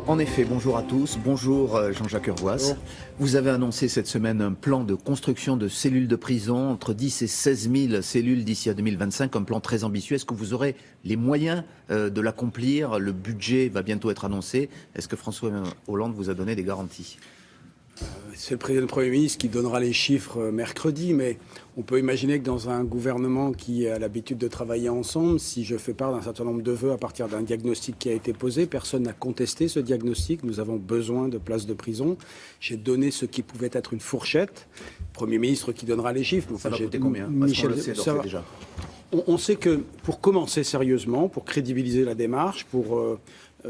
En effet, bonjour à tous, bonjour Jean-Jacques Urvoas. Vous avez annoncé cette semaine un plan de construction de cellules de prison, entre 10 et 16 000 cellules d'ici à 2025, un plan très ambitieux. Est-ce que vous aurez les moyens de l'accomplir? Le budget va bientôt être annoncé. Est-ce que François Hollande vous a donné des garanties? C'est le Premier ministre qui donnera les chiffres mercredi, mais on peut imaginer que dans un gouvernement qui a l'habitude de travailler ensemble, si je fais part d'un certain nombre de vœux à partir d'un diagnostic qui a été posé, personne n'a contesté ce diagnostic. Nous avons besoin de places de prison. J'ai donné ce qui pouvait être une fourchette. Premier ministre qui donnera les chiffres. Ça va coûter combien? Parce qu'on le sait d'ores et déjà. On sait que pour commencer sérieusement, pour crédibiliser la démarche, pour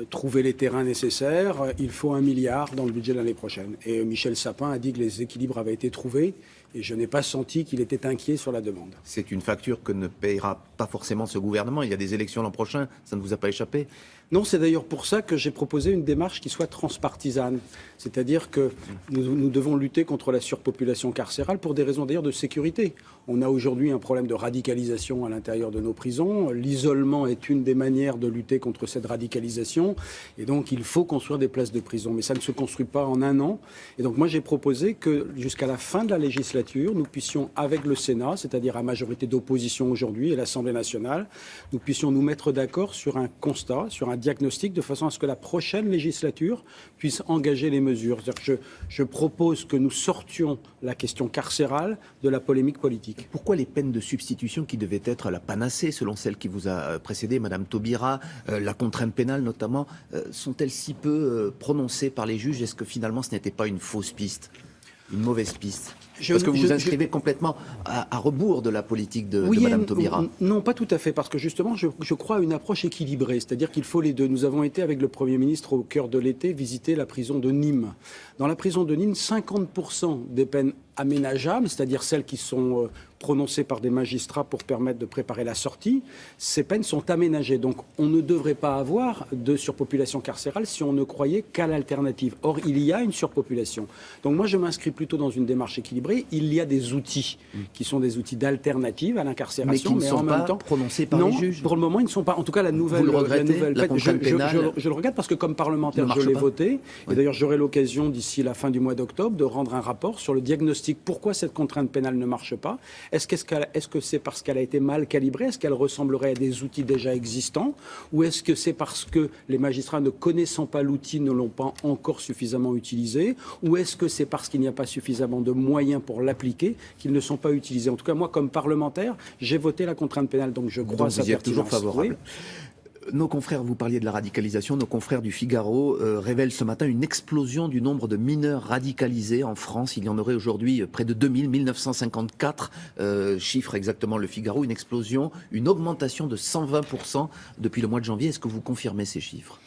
trouver les terrains nécessaires, il faut 1 milliard dans le budget de l'année prochaine. Et Michel Sapin a dit que les équilibres avaient été trouvés et je n'ai pas senti qu'il était inquiet sur la demande. C'est une facture que ne payera pas forcément ce gouvernement. Il y a des élections l'an prochain, ça ne vous a pas échappé? Non, c'est d'ailleurs pour ça que j'ai proposé une démarche qui soit transpartisane. C'est-à-dire que nous devons lutter contre la surpopulation carcérale pour des raisons d'ailleurs de sécurité. On a aujourd'hui un problème de radicalisation à l'intérieur de nos prisons. L'isolement est une des manières de lutter contre cette radicalisation. Et donc, il faut construire des places de prison. Mais ça ne se construit pas en un an. Et donc, moi, j'ai proposé que jusqu'à la fin de la législature, nous puissions, avec le Sénat, c'est-à-dire à majorité d'opposition aujourd'hui, et l'Assemblée nationale, nous puissions nous mettre d'accord sur un constat, sur un diagnostic, de façon à ce que la prochaine législature puisse engager les mesures. C'est-à-dire que je propose que nous sortions la question carcérale de la polémique politique. Pourquoi les peines de substitution qui devaient être la panacée, selon celle qui vous a précédé, Madame Taubira, la contrainte pénale notamment, sont-elles si peu prononcées par les juges? Est-ce que finalement ce n'était pas une fausse piste, une mauvaise piste? Parce que vous vous inscrivez complètement à rebours de la politique de Mme Taubira. Non, pas tout à fait, parce que justement, je crois à une approche équilibrée, c'est-à-dire qu'il faut les deux. Nous avons été, avec le Premier ministre, au cœur de l'été, visiter la prison de Nîmes. Dans la prison de Nîmes, 50% des peines aménageables, c'est-à-dire celles qui sont prononcées par des magistrats pour permettre de préparer la sortie, ces peines sont aménagées. Donc on ne devrait pas avoir de surpopulation carcérale si on ne croyait qu'à l'alternative. Or, il y a une surpopulation. Donc moi, je m'inscris plutôt dans une démarche équilibrée. Il y a des outils qui sont des outils d'alternative à l'incarcération, mais qui ne sont pas prononcés par les juges. Pour le moment, ils ne sont pas. En tout cas, la nouvelle. Vous le regrettez, la contrainte pénale. Je le regrette parce que comme parlementaire, je l'ai voté. Et d'ailleurs, j'aurai l'occasion d'ici la fin du mois d'octobre de rendre un rapport sur le diagnostic. Pourquoi cette contrainte pénale ne marche pas? Est-ce que c'est parce qu'elle a été mal calibrée? Est-ce qu'elle ressemblerait à des outils déjà existants? Ou est-ce que c'est parce que les magistrats, ne connaissant pas l'outil, ne l'ont pas encore suffisamment utilisé? Ou est-ce que c'est parce qu'il n'y a pas suffisamment de moyens pour l'appliquer qu'ils ne sont pas utilisés? En tout cas, moi, comme parlementaire, j'ai voté la contrainte pénale, donc je crois à sa pertinence. Vous y êtes toujours favorable. Oui. Nos confrères, vous parliez de la radicalisation, nos confrères du Figaro révèlent ce matin une explosion du nombre de mineurs radicalisés en France. Il y en aurait aujourd'hui près de 2000, 1954, chiffre exactement le Figaro, une explosion, une augmentation de 120% depuis le mois de janvier. Est-ce que vous confirmez ces chiffres?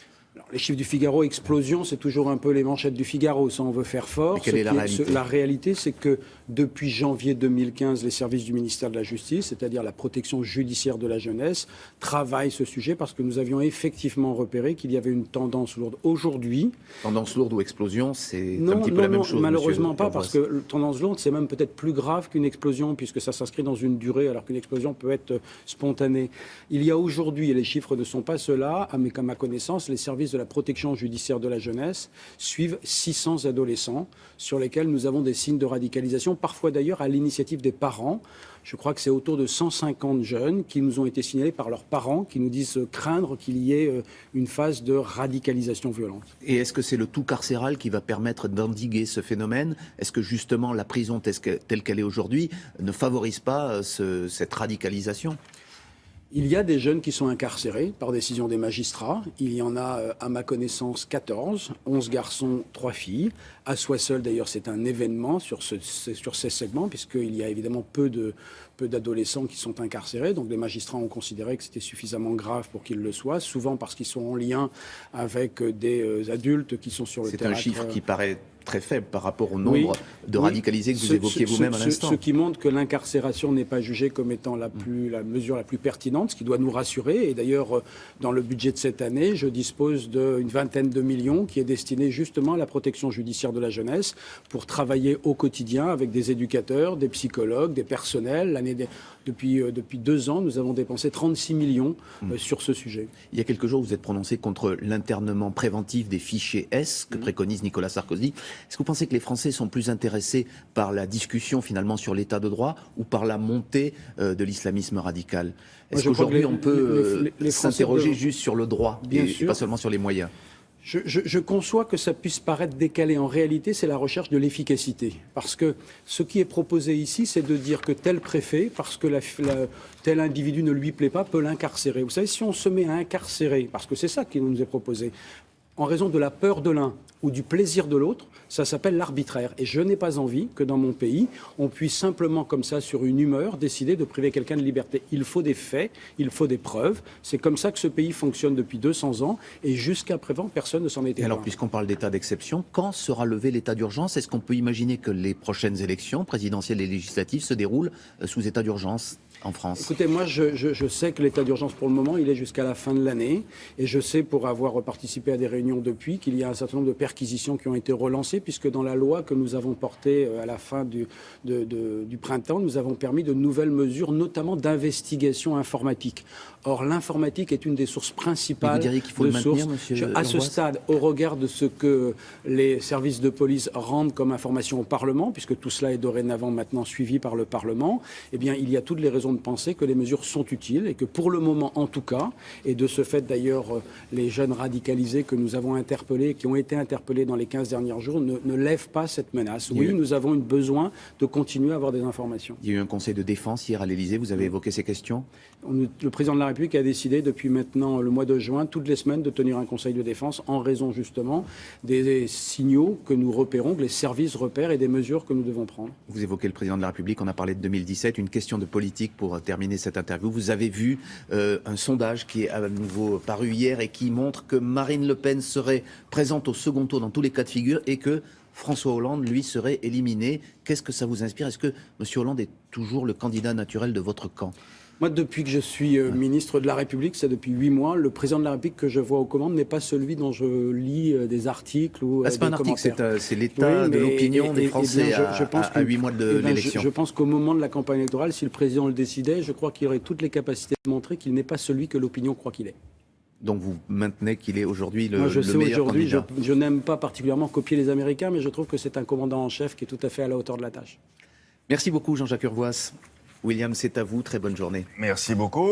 Les chiffres du Figaro, explosion, c'est toujours un peu les manchettes du Figaro, ça on veut faire fort. Mais quelle est la réalité ? La réalité, c'est que depuis janvier 2015, les services du ministère de la Justice, c'est-à-dire la protection judiciaire de la jeunesse, travaillent ce sujet parce que nous avions effectivement repéré qu'il y avait une tendance lourde. Aujourd'hui... Tendance lourde ou explosion, c'est un petit peu la même chose. Malheureusement pas, parce que tendance lourde, c'est même peut-être plus grave qu'une explosion, puisque ça s'inscrit dans une durée, alors qu'une explosion peut être spontanée. Il y a aujourd'hui, et les chiffres ne sont pas ceux-là, à ma connaissance, les services de la protection judiciaire de la jeunesse suivent 600 adolescents sur lesquels nous avons des signes de radicalisation, parfois d'ailleurs à l'initiative des parents. Je crois que c'est autour de 150 jeunes qui nous ont été signalés par leurs parents, qui nous disent craindre qu'il y ait une phase de radicalisation violente. Et est-ce que c'est le tout carcéral qui va permettre d'endiguer ce phénomène? Est-ce que justement la prison telle qu'elle est aujourd'hui ne favorise pas cette radicalisation? Il y a des jeunes qui sont incarcérés par décision des magistrats. Il y en a, à ma connaissance, 14, 11 garçons, 3 filles. À Soissons, d'ailleurs, c'est un événement sur ces segments, puisqu'il y a évidemment peu d'adolescents qui sont incarcérés. Donc les magistrats ont considéré que c'était suffisamment grave pour qu'ils le soient, souvent parce qu'ils sont en lien avec des adultes qui sont sur le terrain. C'est un chiffre qui paraît très faible par rapport au nombre de radicalisés que vous évoquiez vous-même à l'instant. Ce qui montre que l'incarcération n'est pas jugée comme étant la mesure la plus pertinente, ce qui doit nous rassurer. Et d'ailleurs, dans le budget de cette année, je dispose d'une vingtaine de millions qui est destiné justement à la protection judiciaire de la jeunesse pour travailler au quotidien avec des éducateurs, des psychologues, des personnels. L'année depuis 2 ans, nous avons dépensé 36 millions sur ce sujet. Il y a quelques jours, vous êtes prononcé contre l'internement préventif des fichiers S que préconise Nicolas Sarkozy. Est-ce que vous pensez que les Français sont plus intéressés par la discussion finalement sur l'état de droit ou par la montée de l'islamisme radical? Est-ce qu'aujourd'hui on peut s'interroger juste sur le droit et pas seulement sur les moyens? Je conçois que ça puisse paraître décalé. En réalité, c'est la recherche de l'efficacité. Parce que ce qui est proposé ici, c'est de dire que tel préfet, parce que tel individu ne lui plaît pas, peut l'incarcérer. Vous savez, si on se met à incarcérer, parce que c'est ça qui nous est proposé, en raison de la peur de l'un ou du plaisir de l'autre, ça s'appelle l'arbitraire. Et je n'ai pas envie que dans mon pays, on puisse simplement, comme ça, sur une humeur, décider de priver quelqu'un de liberté. Il faut des faits, il faut des preuves. C'est comme ça que ce pays fonctionne depuis 200 ans. Et jusqu'à présent, personne ne s'en était. Et alors, puisqu'on parle d'état d'exception, quand sera levé l'état d'urgence? Est-ce qu'on peut imaginer que les prochaines élections présidentielles et législatives se déroulent sous état d'urgence en France? Écoutez, moi, je sais que l'état d'urgence, pour le moment, il est jusqu'à la fin de l'année. Et je sais, pour avoir participé à des réunions depuis, qu'il y a un certain nombre de perquisitions qui ont été relancées, puisque dans la loi que nous avons portée à la fin du printemps, nous avons permis de nouvelles mesures, notamment d'investigation informatique. Or, l'informatique est une des sources principales. Mais vous diriez qu'il faut le maintenir, monsieur à ce stade, au regard de ce que les services de police rendent comme information au Parlement, puisque tout cela est dorénavant maintenant suivi par le Parlement, eh bien, il y a toutes les raisons de penser que les mesures sont utiles et que pour le moment, en tout cas, et de ce fait d'ailleurs, les jeunes radicalisés que nous avons interpellés, qui ont été interpellés dans les 15 derniers jours, ne lèvent pas cette menace. Oui, nous avons besoin de continuer à avoir des informations. Il y a eu un conseil de défense hier à l'Élysée, vous avez évoqué ces questions? Le président de la République a décidé depuis maintenant le mois de juin, toutes les semaines, de tenir un conseil de défense en raison justement des signaux que nous repérons, que les services repèrent et des mesures que nous devons prendre. Vous évoquez le président de la République, on a parlé de 2017, une question de politique pour terminer cette interview. Vous avez vu un sondage qui est à nouveau paru hier et qui montre que Marine Le Pen serait présente au second tour dans tous les cas de figure et que François Hollande, lui, serait éliminé. Qu'est-ce que ça vous inspire? Est-ce que M. Hollande est toujours le candidat naturel de votre camp? Moi, depuis que je suis ministre de la République, c'est depuis 8 mois, le président de la République que je vois aux commandes n'est pas celui dont je lis des articles ou c'est pas un commentaires. Article, c'est l'état de l'opinion des Français à 8 mois de l'élection. Je pense qu'au moment de la campagne électorale, si le président le décidait, je crois qu'il aurait toutes les capacités de montrer qu'il n'est pas celui que l'opinion croit qu'il est. Donc vous maintenez qu'il est aujourd'hui le sais meilleur candidat? Je n'aime pas particulièrement copier les Américains, mais je trouve que c'est un commandant en chef qui est tout à fait à la hauteur de la tâche. Merci beaucoup Jean-Jacques Urvoas. William, c'est à vous. Très bonne journée. Merci beaucoup.